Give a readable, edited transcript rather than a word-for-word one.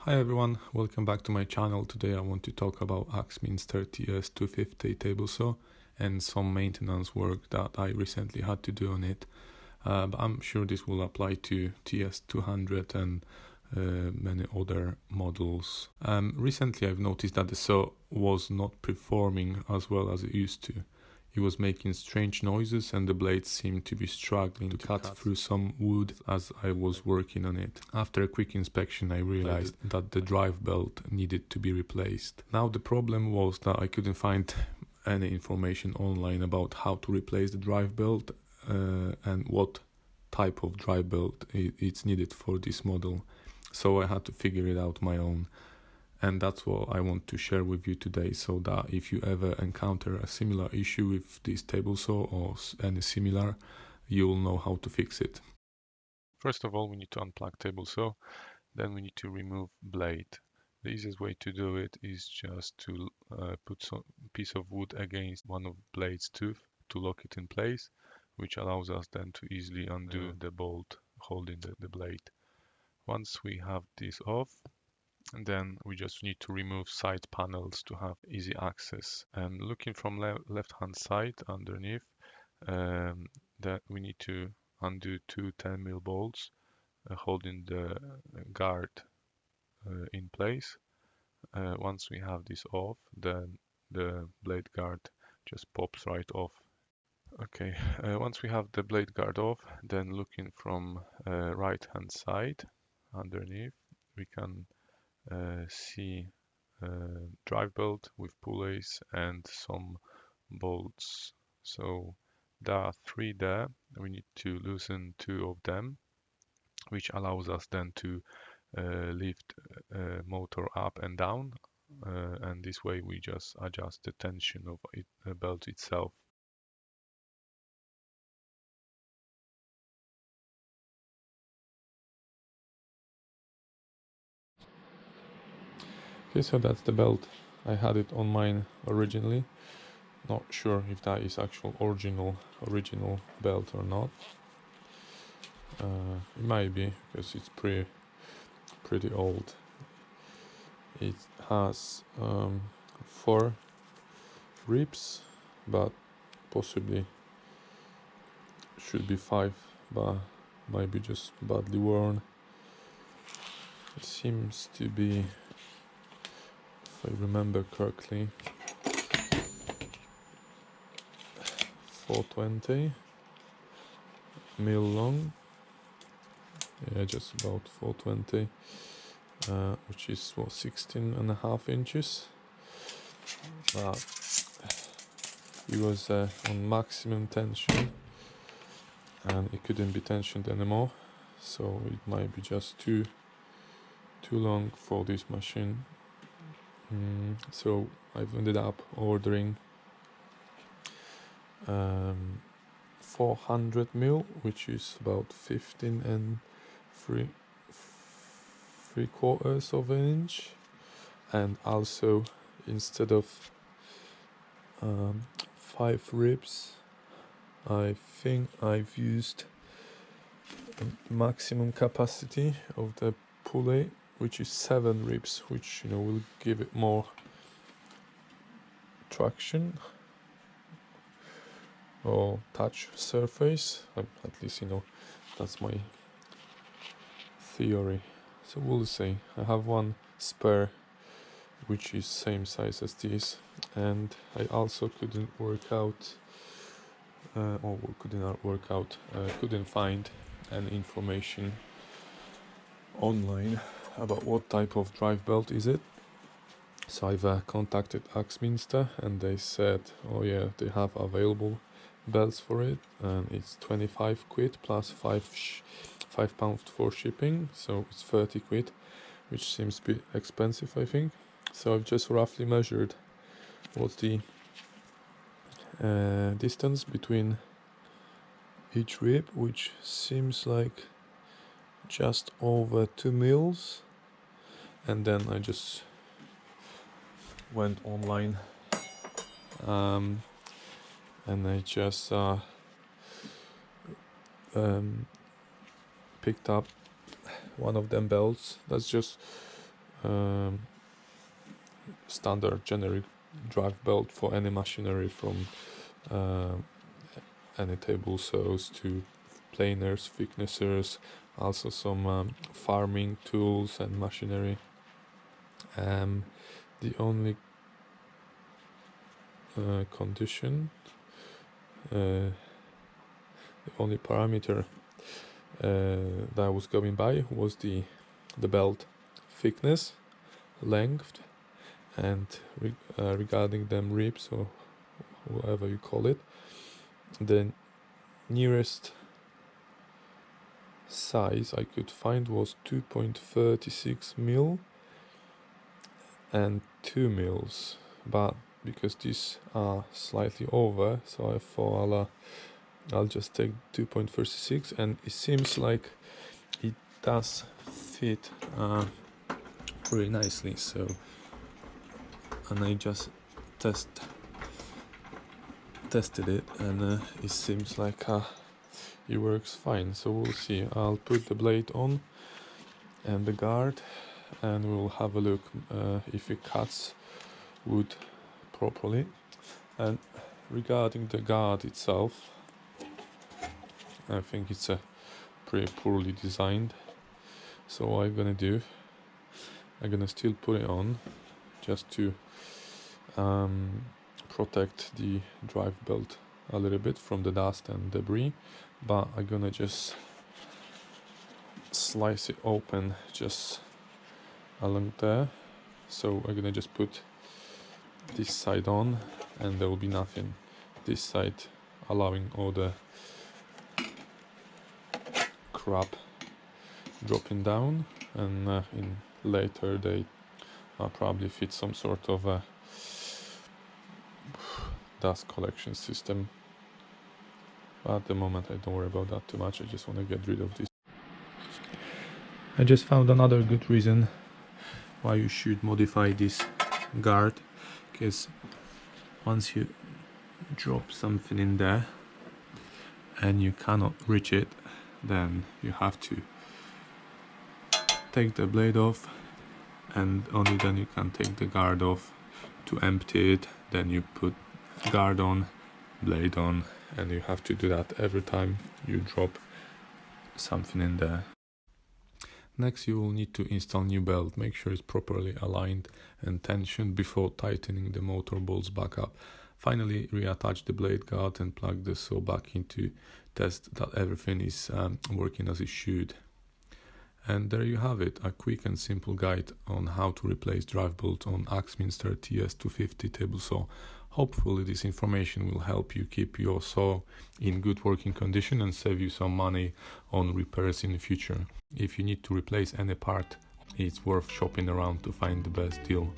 Hi everyone, welcome back to my channel. Today I want to talk about Axminster TS250 table saw and some maintenance work that I recently had to do on it. But I'm sure this will apply to TS200 and many other models. Recently I've noticed that the saw was not performing as well as it used to. It was making strange noises and the blades seemed to be struggling to cut through some wood as I was working on it. After a quick inspection I realized that the drive belt needed to be replaced. Now the problem was that I couldn't find any information online about how to replace the drive belt and what type of drive belt it's needed for this model. So I had to figure it out my own. And that's what I want to share with you today, so that if you ever encounter a similar issue with this table saw or any similar, you'll know how to fix it. First of all, we need to unplug table saw, then we need to remove blade. The easiest way to do it is just to put some piece of wood against one of blade's tooth to lock it in place, which allows us then to easily undo the bolt holding the blade. Once we have this off, and then we just need to remove side panels to have easy access. And looking from left hand side underneath, that we need to undo two 10mm bolts holding the guard in place. Once we have this off, then the blade guard just pops right off. Okay, once we have the blade guard off, then looking from right hand side underneath, we can see drive belt with pulleys and some bolts. So there are three there. We need to loosen two of them, which allows us then to lift motor up and down, and this way we just adjust the tension of the belt itself. Okay, so that's the belt. I had it on mine originally. Not sure if that is actual original belt or not. It might be, because it's pretty old. It has 4 ribs, but possibly should be 5, but might be just badly worn. It seems to be, if I remember correctly, 420 mil long. Yeah, just about 420, which is what, 16.5 inches. It was on maximum tension and it couldn't be tensioned anymore, so it might be just too long for this machine. So I've ended up ordering 400 mil, which is about 15 and 3/4 of an inch, and also instead of 5 ribs, I think I've used maximum capacity of the pulley, which is 7 ribs, which will give it more traction or touch surface. At least that's my theory. So we'll see. I have one spare which is same size as this, and I also couldn't find any information online about what type of drive belt is it. So I've contacted Axminster and they said, oh yeah, they have available belts for it, and it's 25 quid plus £5 for shipping, so it's 30 quid, which seems a bit expensive, I think. So I've just roughly measured what's the distance between each rib, which seems like just over 2 mils, and then I just went online and I just picked up one of them belts. That's just standard generic drive belt for any machinery, from any table saws to planers, thicknessers, also some farming tools and machinery. The only condition, the only parameter that I was going by was the belt thickness, length, and regarding them ribs, or whatever you call it, the nearest size I could find was 2.36 mil and 2 mils, but because these are slightly over, so I thought I'll just take 2.36, and it seems like it does fit pretty nicely. So, and I just tested it, and it seems like it works fine. So we'll see. I'll put the blade on and the guard, and we'll have a look if it cuts wood properly. And regarding the guard itself, I think it's a pretty poorly designed. So what I'm gonna do, I'm gonna still put it on just to protect the drive belt a little bit from the dust and debris, but I'm gonna just slice it open just along there. So I'm gonna just put this side on, and there will be nothing this side, allowing all the crap dropping down, and in later they probably fit some sort of a dust collection system. But at the moment I don't worry about that too much. I just want to get rid of this. I just found another good reason why you should modify this guard, because once you drop something in there and you cannot reach it, then you have to take the blade off, and only then you can take the guard off to empty it. Then you put guard on, blade on, and you have to do that every time you drop something in there. Next, you will need to install new belt. Make sure it's properly aligned and tensioned before tightening the motor bolts back up. Finally, reattach the blade guard and plug the saw back in to test that everything is working as it should. And there you have it, a quick and simple guide on how to replace drive bolt on Axminster TS250 table saw. Hopefully this information will help you keep your saw in good working condition and save you some money on repairs in the future. If you need to replace any part, it's worth shopping around to find the best deal.